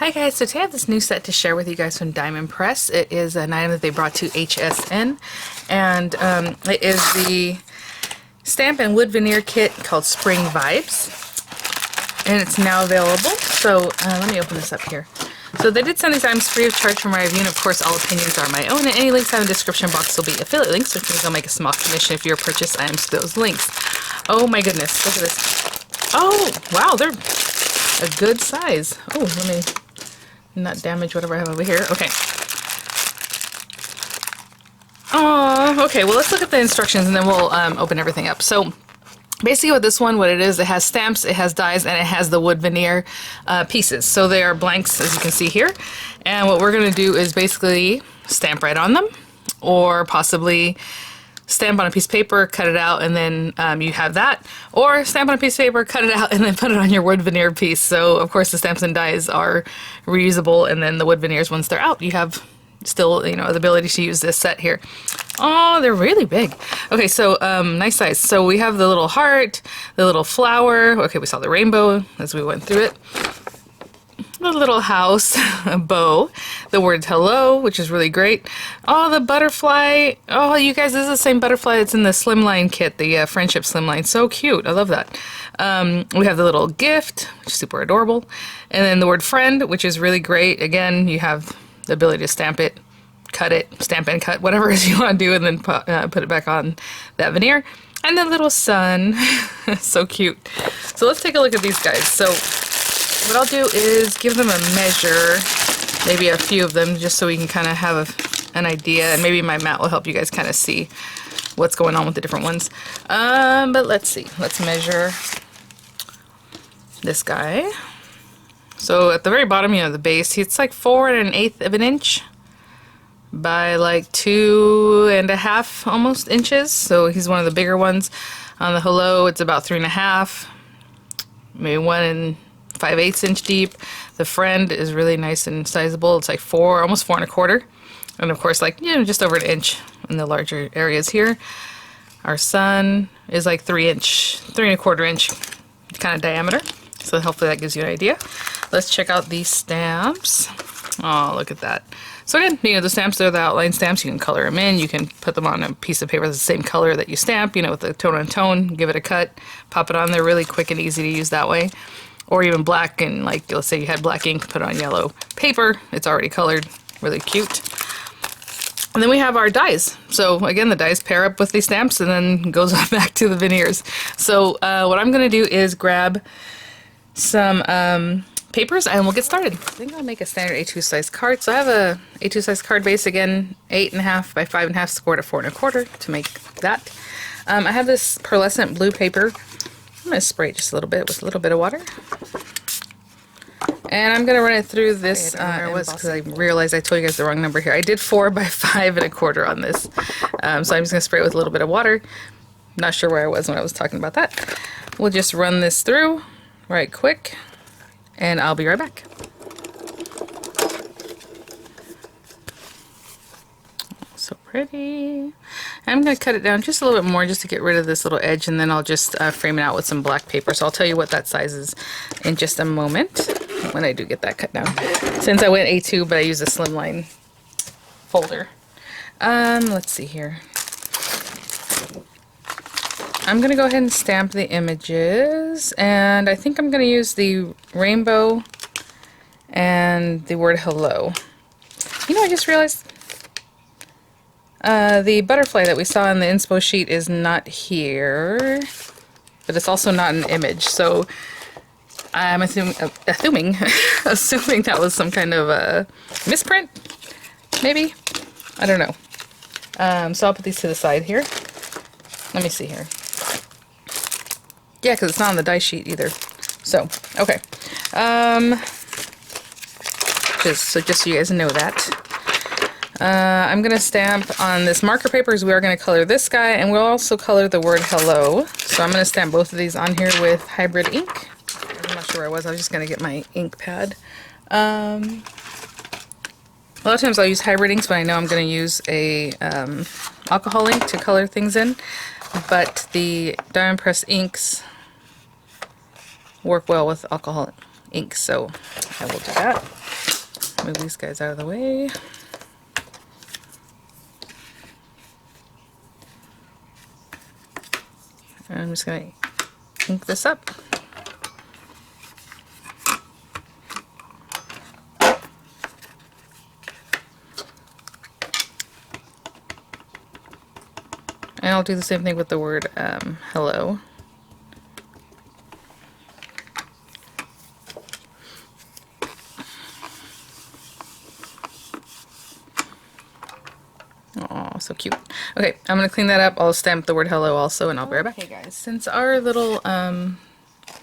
Hi guys, so today I have this new set to share with you guys from Diamond Press. It is an item that they brought to HSN, and it is the stamp and wood veneer kit called Spring Vibes, and it's now available. So let me open this up here. So they did send these items free of charge from my review, and of course all opinions are my own, and any links in the description box will be affiliate links, which means I'll make a small commission if you purchase items to those links. Oh my goodness, look at this. Oh, wow, they're a good size. Oh, let me not damage whatever I have over here. Okay. Oh, okay. Well, let's look at the instructions and then we'll open everything up. So basically with this one, what it is, it has stamps, it has dies, and it has the wood veneer pieces. So they are blanks, as you can see here. And what we're going to do is basically stamp right on them, or possibly stamp on a piece of paper, cut it out, and then you have that. Or stamp on a piece of paper, cut it out, and then put it on your wood veneer piece. So, of course, the stamps and dies are reusable, and then the wood veneers, once they're out, you have still, you know, the ability to use this set here. Oh, they're really big. Okay, so nice size. So we have the little heart, the little flower. Okay, we saw the rainbow as we went through it. The little house, a bow, the word hello, which is really great. Oh, the butterfly. Oh, you guys, this is the same butterfly that's in the slimline kit, the friendship slimline. So cute. I love that. We have the little gift, which is super adorable. And then the word friend, which is really great. Again, you have the ability to stamp it, cut it, stamp and cut, whatever it is you want to do, and then put it back on that veneer. And the little sun. So cute. So let's take a look at these guys. So what I'll do is give them a measure, maybe a few of them, just so we can kind of have an idea, and maybe my mat will help you guys kind of see what's going on with the different ones. But let's see. Let's measure this guy. So at the very bottom, you know, the base, it's like 4 1/8 of an inch by like 2 1/2 almost inches. So he's one of the bigger ones. On the hello, it's about 3 1/2, maybe 1 5/8 inch deep. The friend is really nice and sizable. It's like 4, almost 4 1/4. And of course, like, you know, just over an inch in the larger areas here. Our sun is like 3 1/4 inch kind of diameter. So hopefully that gives you an idea. Let's check out these stamps. Oh, look at that. So again, you know, the stamps, they're the outline stamps. You can color them in. You can put them on a piece of paper that's the same color that you stamp, you know, with the tone on tone, give it a cut, pop it on there, really quick and easy to use that way. Or even black, and like, let's say you had black ink, put it on yellow paper. It's already colored, really cute. And then we have our dies. So again, the dies pair up with these stamps and then goes back to the veneers. So what I'm gonna do is grab some papers and we'll get started. I think I'll make a standard A2 size card. So I have a A2 size card base, again, 8 1/2 by 5 1/2, scored at 4 1/4 to make that. I have this pearlescent blue paper. I'm going to spray it just a little bit with a little bit of water. And I'm going to run it through this, because I realized I told you guys the wrong number here. I did 4 by 5 1/4 on this. So I'm just going to spray it with a little bit of water. Not sure where I was when I was talking about that. We'll just run this through right quick, and I'll be right back. So pretty. I'm going to cut it down just a little bit more just to get rid of this little edge, and then I'll just frame it out with some black paper. So I'll tell you what that size is in just a moment when I do get that cut down. Since I went A2, but I used a slimline folder. Let's see here. I'm going to go ahead and stamp the images, and I think I'm going to use the rainbow and the word hello. You know, I just realized the butterfly that we saw in the inspo sheet is not here, but it's also not an image, so I'm assuming that was some kind of a misprint, maybe? I don't know. So I'll put these to the side here. Let me see here. Yeah, because it's not on the die sheet either. So, okay. Just so you guys know that. I'm going to stamp on this marker paper, because we are going to color this guy, and we'll also color the word hello. So I'm going to stamp both of these on here with hybrid ink. I'm not sure where I was just going to get my ink pad. A lot of times I'll use hybrid inks when I know I'm going to use a alcohol ink to color things in, but the Diamond Press inks work well with alcohol ink. So I will do that. Move these guys out of the way. And I'm just going to ink this up. And I'll do the same thing with the word hello. Oh, so cute. Okay, I'm going to clean that up. I'll stamp the word hello also, and I'll be right back. Okay, guys, since our little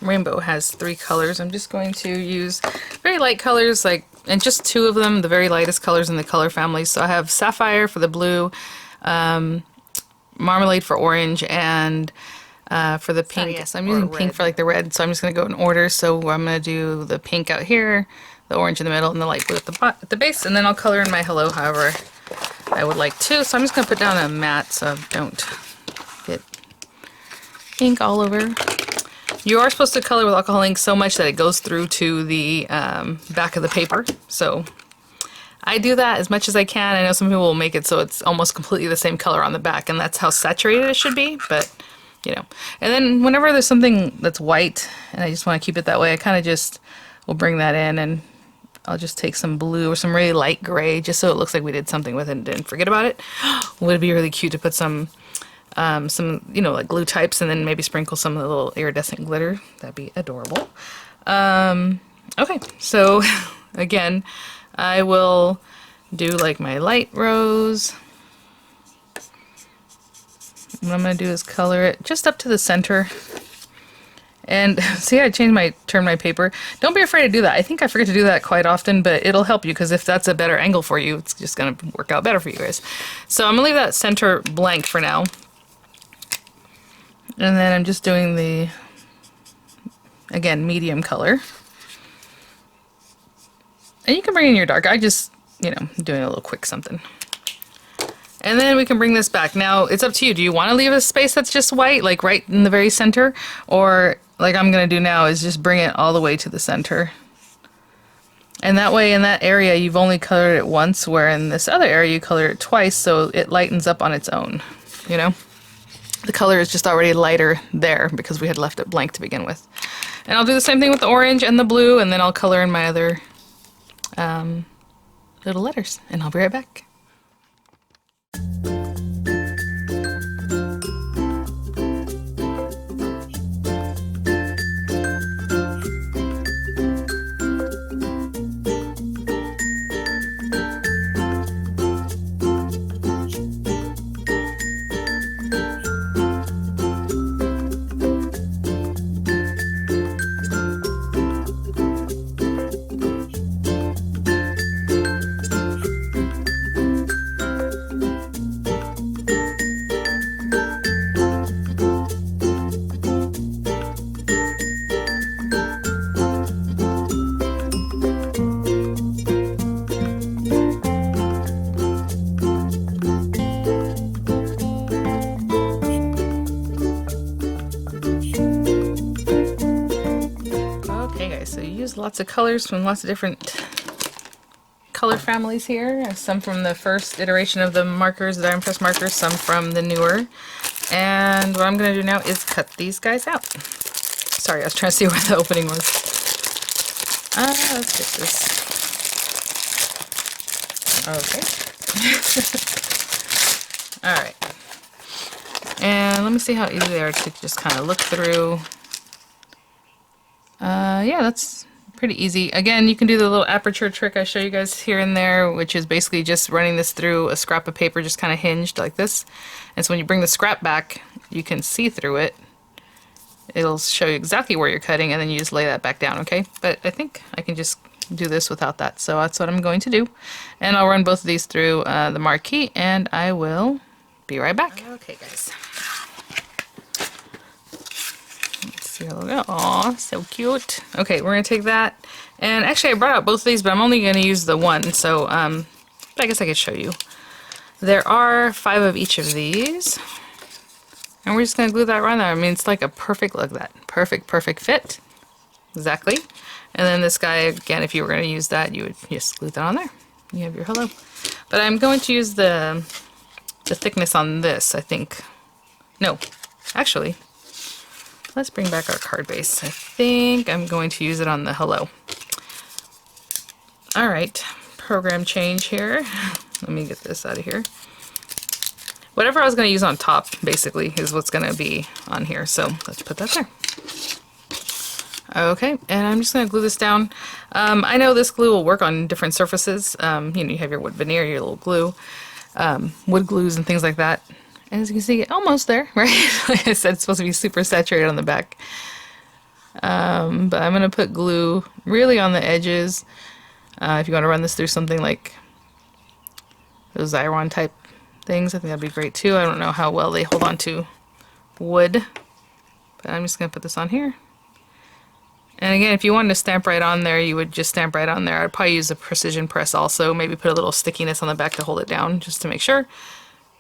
rainbow has 3 colors, I'm just going to use very light colors, and just 2 of them, the very lightest colors in the color family. So I have Sapphire for the blue, Marmalade for orange, and for the pink. Yes, I'm using pink for the red, so I'm just going to go in order. So I'm going to do the pink out here, the orange in the middle, and the light blue at the base, and then I'll color in my hello however I would like to. So I'm just going to put down a matte so I don't get ink all over. You are supposed to color with alcohol ink so much that it goes through to the back of the paper. So I do that as much as I can. I know some people will make it so it's almost completely the same color on the back, and that's how saturated it should be, but you know. And then whenever there's something that's white and I just want to keep it that way, I kind of just will bring that in, and I'll just take some blue or some really light gray just so it looks like we did something with it and didn't forget about it. Would it be really cute to put some you know, like glue types and then maybe sprinkle some of the little iridescent glitter? That'd be adorable. Okay, so again, I will do like my light rose. What I'm going to do is color it just up to the center. And see, I turned my paper. Don't be afraid to do that. I think I forget to do that quite often, but it'll help you because if that's a better angle for you, it's just going to work out better for you guys. So I'm going to leave that center blank for now. And then I'm just doing the, again, medium color. And you can bring in your dark. I just, you know, doing a little quick something. And then we can bring this back. Now, it's up to you. Do you want to leave a space that's just white, like right in the very center? Or, like I'm going to do now, is just bring it all the way to the center. And that way, in that area, you've only colored it once, where in this other area, you color it twice, so it lightens up on its own, you know? The color is just already lighter there because we had left it blank to begin with. And I'll do the same thing with the orange and the blue, and then I'll color in my other little letters, and I'll be right back. Lots of colors from lots of different color families here. Some from the first iteration of the markers, the diamond press markers, some from the newer. And what I'm going to do now is cut these guys out. Sorry, I was trying to see where the opening was. Let's fix this. Okay. Alright. And let me see how easy they are to just kind of look through. Yeah, that's pretty easy. Again, you can do the little aperture trick I show you guys here and there, which is basically just running this through a scrap of paper just kind of hinged like this. And so when you bring the scrap back, you can see through it. It'll show you exactly where you're cutting, and then you just lay that back down, okay? But I think I can just do this without that, so that's what I'm going to do. And I'll run both of these through the marquee, and I will be right back. Okay, guys. Aw, so cute. Okay, we're gonna take that, and actually I brought out both of these, but I'm only gonna use the one, so but I guess I could show you. There are 5 of each of these, and we're just gonna glue that right there. I mean, it's like a perfect, look at that, perfect fit. exactly. And then this guy, again, if you were going to use that, you would just glue that on there. You have your hello. But I'm going to use the thickness on this, I think. No, actually, let's bring back our card base. I think I'm going to use it on the hello. All right, program change here. Let me get this out of here. Whatever I was going to use on top, basically, is what's going to be on here. So let's put that there. Okay, and I'm just going to glue this down. I know this glue will work on different surfaces. You know, you have your wood veneer, your little glue, wood glues and things like that. And as you can see, almost there, right? Like I said, it's supposed to be super saturated on the back. But I'm going to put glue really on the edges. If you want to run this through something like those Xyron type things, I think that'd be great too. I don't know how well they hold on to wood, but I'm just going to put this on here. And again, if you wanted to stamp right on there, you would just stamp right on there. I'd probably use a precision press also, maybe put a little stickiness on the back to hold it down, just to make sure.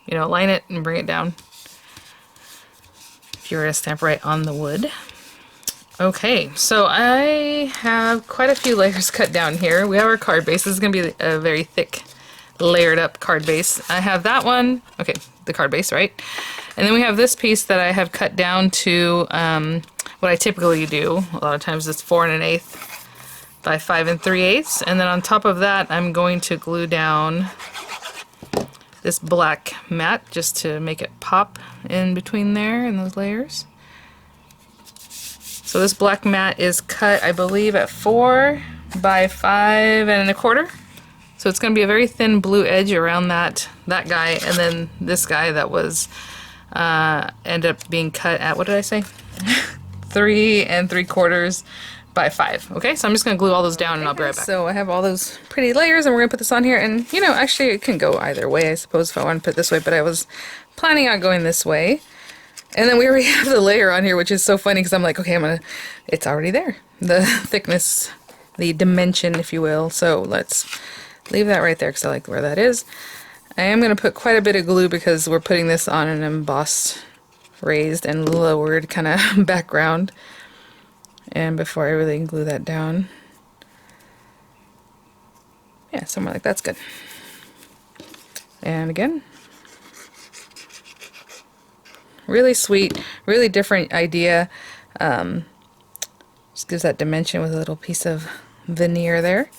You know, line it and bring it down if you were to stamp right on the wood. Okay, so I have quite a few layers cut down here. We have our card base. This is going to be a very thick, layered up card base. I have that one, okay, the card base, right? And then we have this piece that I have cut down to what I typically do. A lot of times it's 4 1/8 by 5 3/8. And then on top of that, I'm going to glue down this black mat just to make it pop in between there in those layers. So this black mat is cut, I believe, at 4 by 5 1/4. So it's going to be a very thin blue edge around that guy, and then this guy that was ended up being cut at, what did I say? 3 3/4 by 5. Okay, so I'm just going to glue all those down and I'll be right back. So I have all those pretty layers and we're going to put this on here, and you know, actually it can go either way, I suppose, if I want to put it this way, but I was planning on going this way. And then we already have the layer on here, which is so funny because I'm like, okay, it's already there. The thickness, the dimension, if you will. So let's leave that right there because I like where that is. I am going to put quite a bit of glue because we're putting this on an embossed, raised, and lowered kind of background. And before I really glue that down, yeah, somewhere like that's good. And again, really sweet, really different idea. Just gives that dimension with a little piece of veneer there.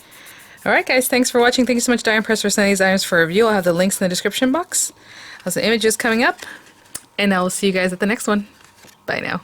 Alright guys, thanks for watching. Thank you so much, Die Press, for sending these items for review. I'll have the links in the description box. I'll have some images coming up, and I will see you guys at the next one. Bye now.